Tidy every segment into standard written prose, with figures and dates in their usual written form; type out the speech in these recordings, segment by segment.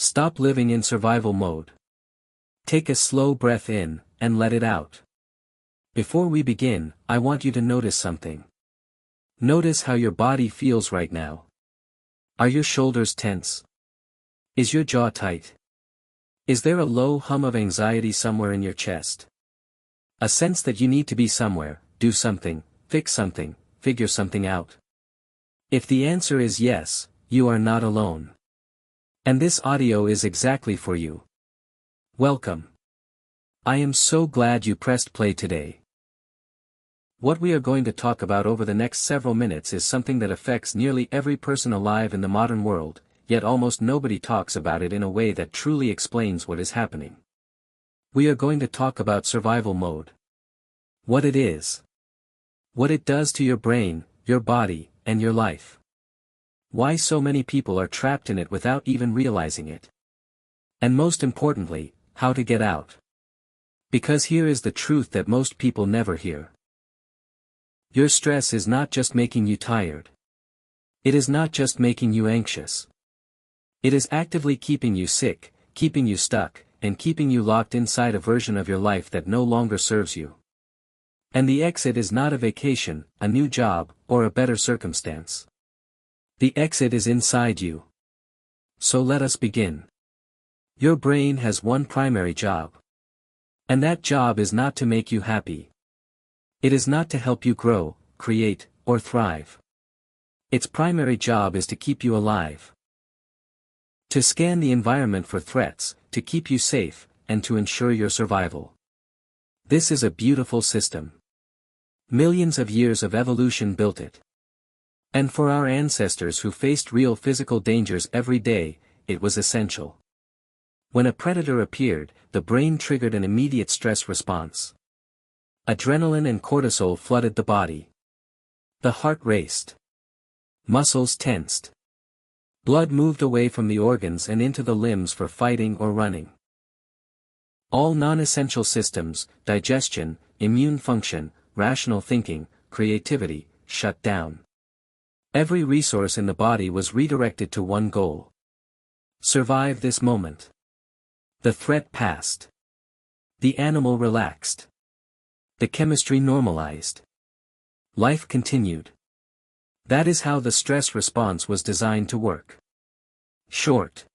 Stop living in survival mode. Take a slow breath in, and let it out. Before we begin, I want you to notice something. Notice how your body feels right now. Are your shoulders tense? Is your jaw tight? Is there a low hum of anxiety somewhere in your chest? A sense that you need to be somewhere, do something, fix something, figure something out? If the answer is yes, you are not alone. And this audio is exactly for you. Welcome. I am so glad you pressed play today. What we are going to talk about over the next several minutes is something that affects nearly every person alive in the modern world, yet almost nobody talks about it in a way that truly explains what is happening. We are going to talk about survival mode. What it is. What it does to your brain, your body, and your life. Why so many people are trapped in it without even realizing it. And most importantly, how to get out. Because here is the truth that most people never hear. Your stress is not just making you tired. It is not just making you anxious. It is actively keeping you sick, keeping you stuck, and keeping you locked inside a version of your life that no longer serves you. And the exit is not a vacation, a new job, or a better circumstance. The exit is inside you. So let us begin. Your brain has one primary job. And that job is not to make you happy. It is not to help you grow, create, or thrive. Its primary job is to keep you alive. To scan the environment for threats, to keep you safe, and to ensure your survival. This is a beautiful system. Millions of years of evolution built it. And for our ancestors who faced real physical dangers every day, it was essential. When a predator appeared, the brain triggered an immediate stress response. Adrenaline and cortisol flooded the body. The heart raced. Muscles tensed. Blood moved away from the organs and into the limbs for fighting or running. All non-essential systems, digestion, immune function, rational thinking, creativity, shut down. Every resource in the body was redirected to one goal. Survive this moment. The threat passed. The animal relaxed. The chemistry normalized. Life continued. That is how the stress response was designed to work. Short.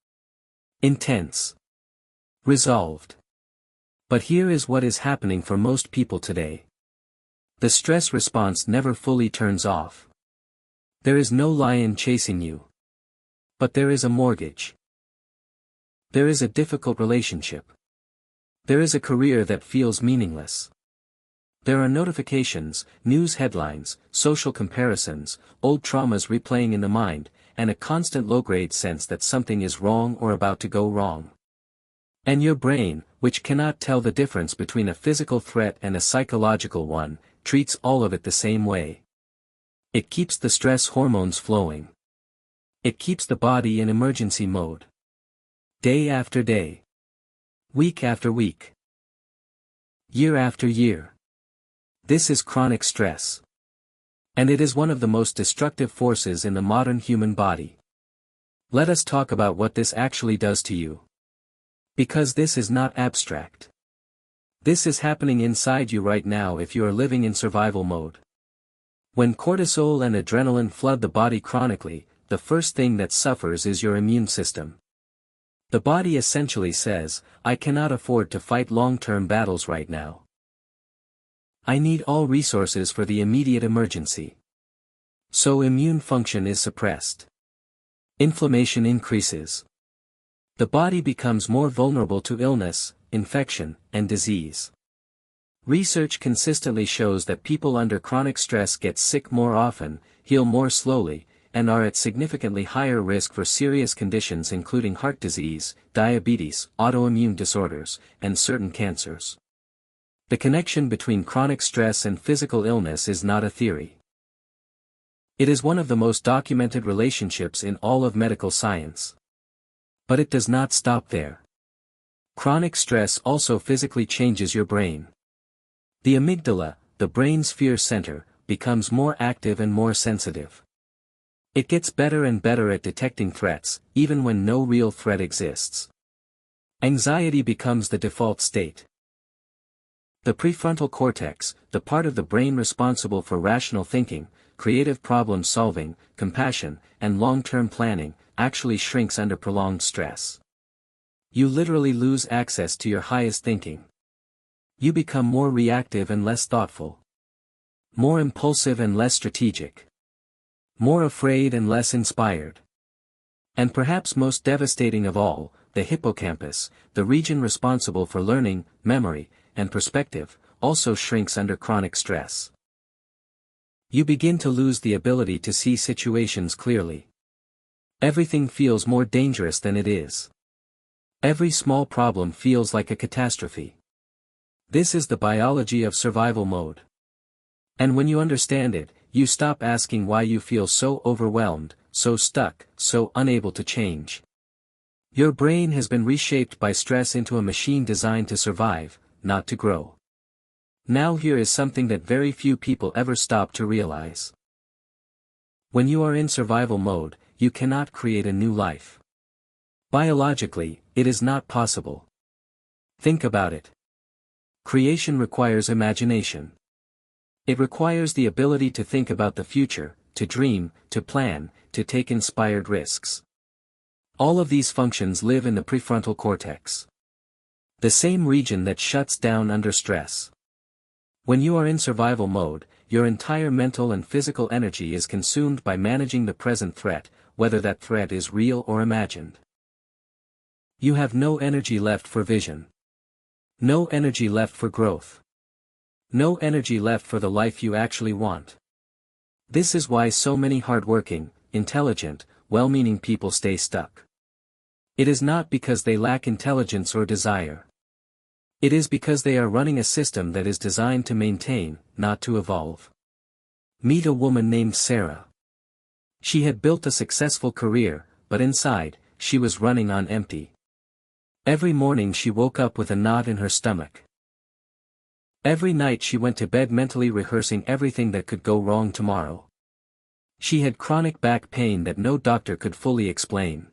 Intense. Resolved. But here is what is happening for most people today. The stress response never fully turns off. There is no lion chasing you. But there is a mortgage. There is a difficult relationship. There is a career that feels meaningless. There are notifications, news headlines, social comparisons, old traumas replaying in the mind, and a constant low-grade sense that something is wrong or about to go wrong. And your brain, which cannot tell the difference between a physical threat and a psychological one, treats all of it the same way. It keeps the stress hormones flowing. It keeps the body in emergency mode. Day after day. Week after week. Year after year. This is chronic stress. And it is one of the most destructive forces in the modern human body. Let us talk about what this actually does to you. Because this is not abstract. This is happening inside you right now if you are living in survival mode. When cortisol and adrenaline flood the body chronically, the first thing that suffers is your immune system. The body essentially says, I cannot afford to fight long-term battles right now. I need all resources for the immediate emergency. So immune function is suppressed. Inflammation increases. The body becomes more vulnerable to illness, infection, and disease. Research consistently shows that people under chronic stress get sick more often, heal more slowly, and are at significantly higher risk for serious conditions including heart disease, diabetes, autoimmune disorders, and certain cancers. The connection between chronic stress and physical illness is not a theory. It is one of the most documented relationships in all of medical science. But it does not stop there. Chronic stress also physically changes your brain. The amygdala, the brain's fear center, becomes more active and more sensitive. It gets better and better at detecting threats, even when no real threat exists. Anxiety becomes the default state. The prefrontal cortex, the part of the brain responsible for rational thinking, creative problem solving, compassion, and long-term planning, actually shrinks under prolonged stress. You literally lose access to your highest thinking. You become more reactive and less thoughtful. More impulsive and less strategic. More afraid and less inspired. And perhaps most devastating of all, the hippocampus, the region responsible for learning, memory, and perspective, also shrinks under chronic stress. You begin to lose the ability to see situations clearly. Everything feels more dangerous than it is. Every small problem feels like a catastrophe. This is the biology of survival mode. And when you understand it, you stop asking why you feel so overwhelmed, so stuck, so unable to change. Your brain has been reshaped by stress into a machine designed to survive, not to grow. Now here is something that very few people ever stop to realize. When you are in survival mode, you cannot create a new life. Biologically, it is not possible. Think about it. Creation requires imagination. It requires the ability to think about the future, to dream, to plan, to take inspired risks. All of these functions live in the prefrontal cortex. The same region that shuts down under stress. When you are in survival mode, your entire mental and physical energy is consumed by managing the present threat, whether that threat is real or imagined. You have no energy left for vision. No energy left for growth. No energy left for the life you actually want. This is why so many hardworking, intelligent, well-meaning people stay stuck. It is not because they lack intelligence or desire. It is because they are running a system that is designed to maintain, not to evolve. Meet a woman named Sarah. She had built a successful career, but inside, she was running on empty. Every morning she woke up with a knot in her stomach. Every night she went to bed mentally rehearsing everything that could go wrong tomorrow. She had chronic back pain that no doctor could fully explain.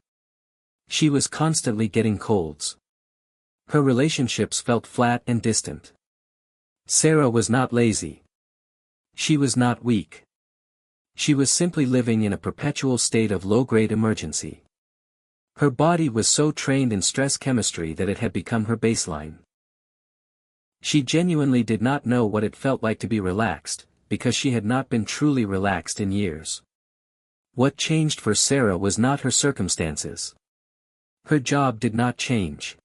She was constantly getting colds. Her relationships felt flat and distant. Sarah was not lazy. She was not weak. She was simply living in a perpetual state of low-grade emergency. Her body was so trained in stress chemistry that it had become her baseline. She genuinely did not know what it felt like to be relaxed, because she had not been truly relaxed in years. What changed for Sarah was not her circumstances. Her job did not change.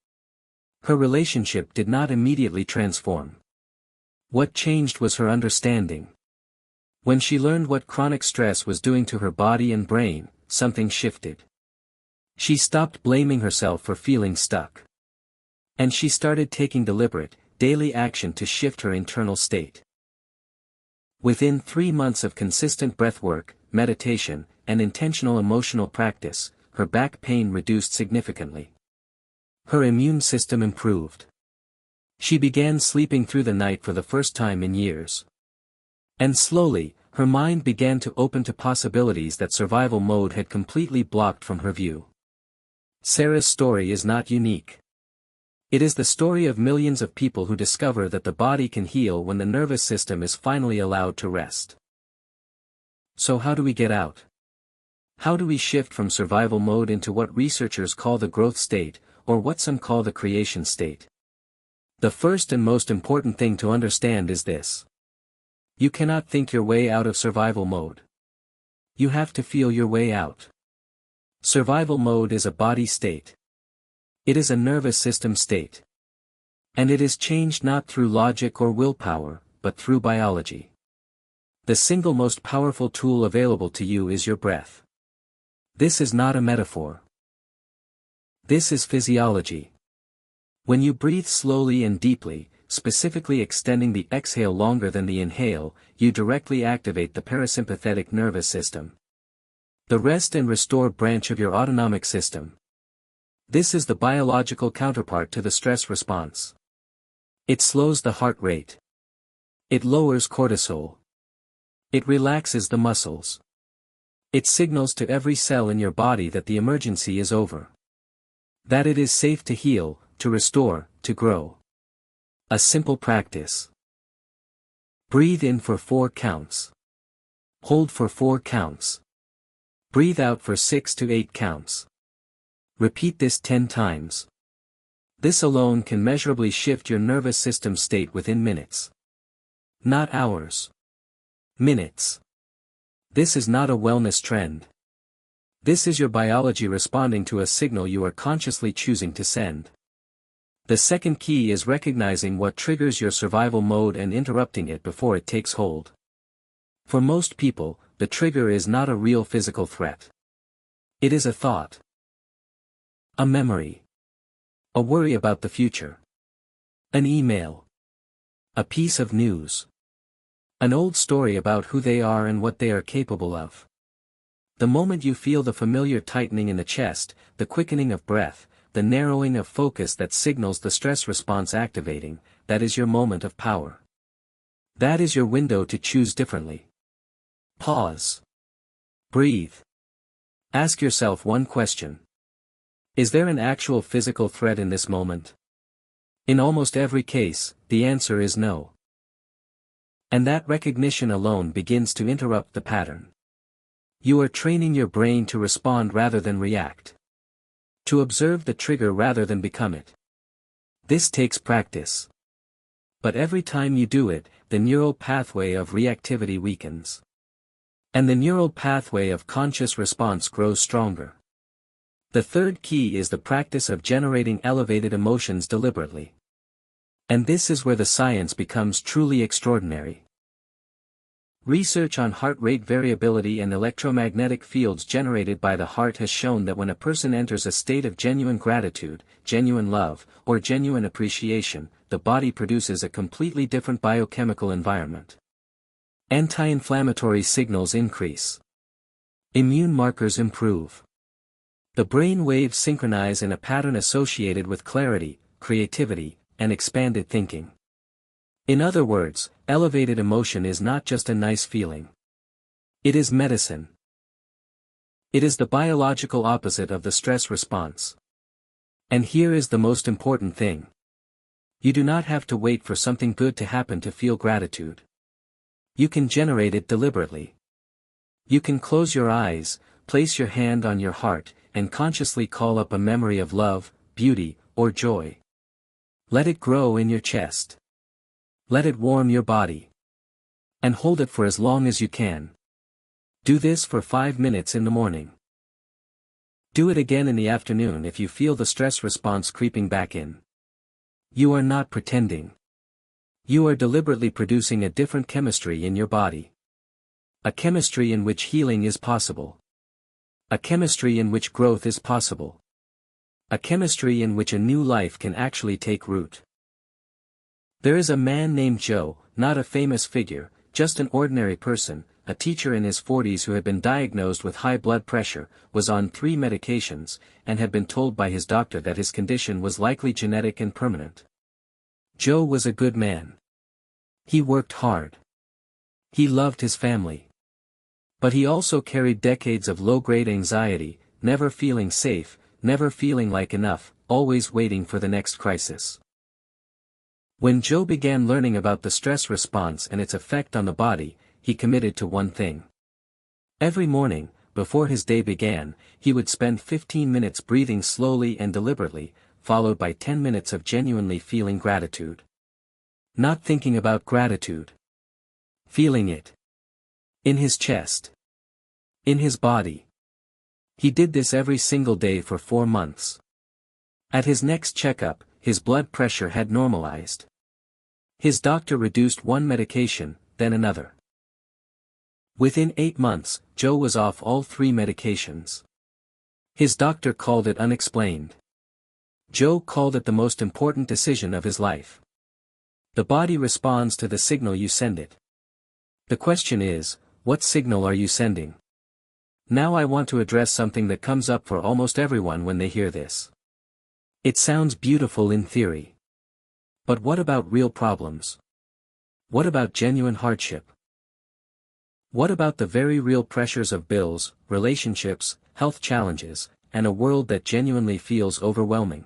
Her relationship did not immediately transform. What changed was her understanding. When she learned what chronic stress was doing to her body and brain, something shifted. She stopped blaming herself for feeling stuck. And she started taking deliberate, daily action to shift her internal state. Within 3 months of consistent breathwork, meditation, and intentional emotional practice, her back pain reduced significantly. Her immune system improved. She began sleeping through the night for the first time in years. And slowly, her mind began to open to possibilities that survival mode had completely blocked from her view. Sarah's story is not unique. It is the story of millions of people who discover that the body can heal when the nervous system is finally allowed to rest. So how do we get out? How do we shift from survival mode into what researchers call the growth state, or what some call the creation state? The first and most important thing to understand is this. You cannot think your way out of survival mode. You have to feel your way out. Survival mode is a body state. It is a nervous system state. And it is changed not through logic or willpower, but through biology. The single most powerful tool available to you is your breath. This is not a metaphor. This is physiology. When you breathe slowly and deeply, specifically extending the exhale longer than the inhale, you directly activate the parasympathetic nervous system. The rest and restore branch of your autonomic system. This is the biological counterpart to the stress response. It slows the heart rate. It lowers cortisol. It relaxes the muscles. It signals to every cell in your body that the emergency is over. That it is safe to heal, to restore, to grow. A simple practice. Breathe in for 4 counts. Hold for 4 counts. Breathe out for 6 to 8 counts. Repeat this 10 times. This alone can measurably shift your nervous system state within minutes. Not hours. Minutes. This is not a wellness trend. This is your biology responding to a signal you are consciously choosing to send. The second key is recognizing what triggers your survival mode and interrupting it before it takes hold. For most people, the trigger is not a real physical threat. It is a thought. A memory. A worry about the future. An email. A piece of news. An old story about who they are and what they are capable of. The moment you feel the familiar tightening in the chest, the quickening of breath, the narrowing of focus that signals the stress response activating, that is your moment of power. That is your window to choose differently. Pause. Breathe. Ask yourself one question. Is there an actual physical threat in this moment? In almost every case, the answer is no. And that recognition alone begins to interrupt the pattern. You are training your brain to respond rather than react. To observe the trigger rather than become it. This takes practice. But every time you do it, the neural pathway of reactivity weakens. And the neural pathway of conscious response grows stronger. The third key is the practice of generating elevated emotions deliberately. And this is where the science becomes truly extraordinary. Research on heart rate variability and electromagnetic fields generated by the heart has shown that when a person enters a state of genuine gratitude, genuine love, or genuine appreciation, the body produces a completely different biochemical environment. Anti-inflammatory signals increase. Immune markers improve. The brain waves synchronize in a pattern associated with clarity, creativity, and expanded thinking. In other words, elevated emotion is not just a nice feeling. It is medicine. It is the biological opposite of the stress response. And here is the most important thing. You do not have to wait for something good to happen to feel gratitude. You can generate it deliberately. You can close your eyes, place your hand on your heart, and consciously call up a memory of love, beauty, or joy. Let it grow in your chest. Let it warm your body. And hold it for as long as you can. Do this for 5 minutes in the morning. Do it again in the afternoon if you feel the stress response creeping back in. You are not pretending. You are deliberately producing a different chemistry in your body. A chemistry in which healing is possible. A chemistry in which growth is possible. A chemistry in which a new life can actually take root. There is a man named Joe, not a famous figure, just an ordinary person, a teacher in his 40s who had been diagnosed with high blood pressure, was on 3 medications, and had been told by his doctor that his condition was likely genetic and permanent. Joe was a good man. He worked hard. He loved his family. But he also carried decades of low-grade anxiety, never feeling safe, never feeling like enough, always waiting for the next crisis. When Joe began learning about the stress response and its effect on the body, he committed to one thing. Every morning, before his day began, he would spend 15 minutes breathing slowly and deliberately, followed by 10 minutes of genuinely feeling gratitude. Not thinking about gratitude. Feeling it. In his chest. In his body. He did this every single day for 4 months. At his next checkup, his blood pressure had normalized. His doctor reduced one medication, then another. Within 8 months, Joe was off all 3 medications. His doctor called it unexplained. Joe called it the most important decision of his life. The body responds to the signal you send it. The question is, what signal are you sending? Now I want to address something that comes up for almost everyone when they hear this. It sounds beautiful in theory. But what about real problems? What about genuine hardship? What about the very real pressures of bills, relationships, health challenges, and a world that genuinely feels overwhelming?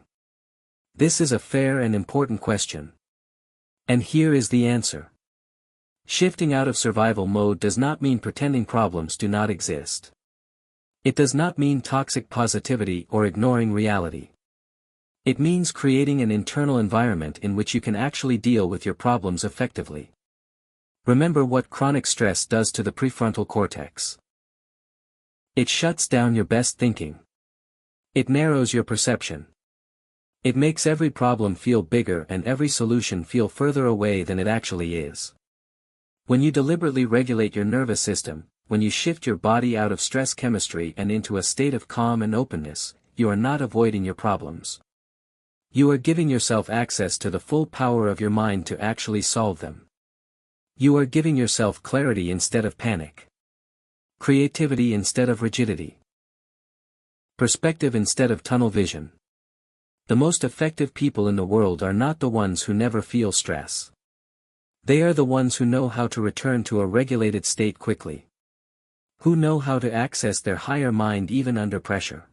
This is a fair and important question. And here is the answer. Shifting out of survival mode does not mean pretending problems do not exist. It does not mean toxic positivity or ignoring reality. It means creating an internal environment in which you can actually deal with your problems effectively. Remember what chronic stress does to the prefrontal cortex. It shuts down your best thinking. It narrows your perception. It makes every problem feel bigger and every solution feel further away than it actually is. When you deliberately regulate your nervous system, when you shift your body out of stress chemistry and into a state of calm and openness, you are not avoiding your problems. You are giving yourself access to the full power of your mind to actually solve them. You are giving yourself clarity instead of panic. Creativity instead of rigidity. Perspective instead of tunnel vision. The most effective people in the world are not the ones who never feel stress. They are the ones who know how to return to a regulated state quickly. Who know how to access their higher mind even under pressure.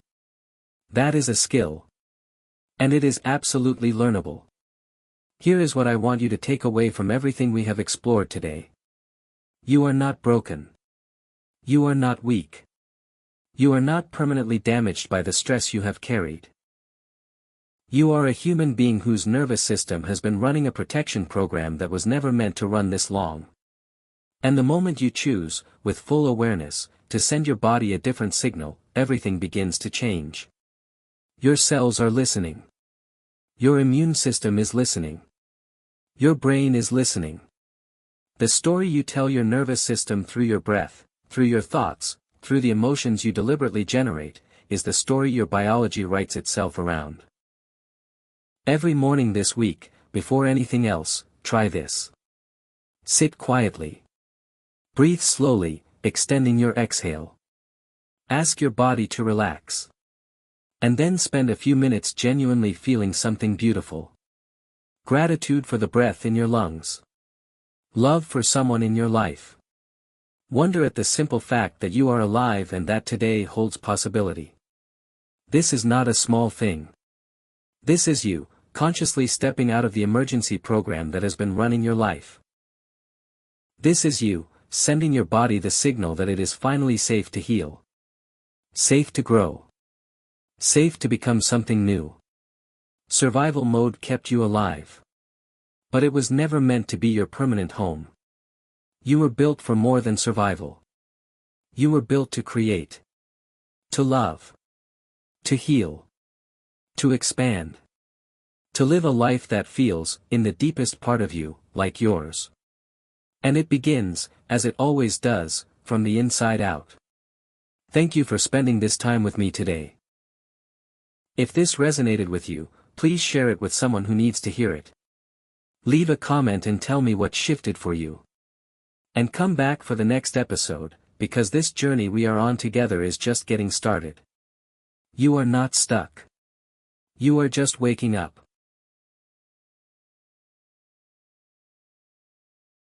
That is a skill. And it is absolutely learnable. Here is what I want you to take away from everything we have explored today. You are not broken. You are not weak. You are not permanently damaged by the stress you have carried. You are a human being whose nervous system has been running a protection program that was never meant to run this long. And the moment you choose, with full awareness, to send your body a different signal, everything begins to change. Your cells are listening. Your immune system is listening. Your brain is listening. The story you tell your nervous system through your breath, through your thoughts, through the emotions you deliberately generate, is the story your biology writes itself around. Every morning this week, before anything else, try this. Sit quietly. Breathe slowly, extending your exhale. Ask your body to relax. And then spend a few minutes genuinely feeling something beautiful. Gratitude for the breath in your lungs. Love for someone in your life. Wonder at the simple fact that you are alive and that today holds possibility. This is not a small thing. This is you, consciously stepping out of the emergency program that has been running your life. This is you, sending your body the signal that it is finally safe to heal. Safe to grow. Safe to become something new. Survival mode kept you alive. But it was never meant to be your permanent home. You were built for more than survival. You were built to create. To love. To heal. To expand. To live a life that feels, in the deepest part of you, like yours. And it begins, as it always does, from the inside out. Thank you for spending this time with me today. If this resonated with you, please share it with someone who needs to hear it. Leave a comment and tell me what shifted for you. And come back for the next episode, because this journey we are on together is just getting started. You are not stuck. You are just waking up.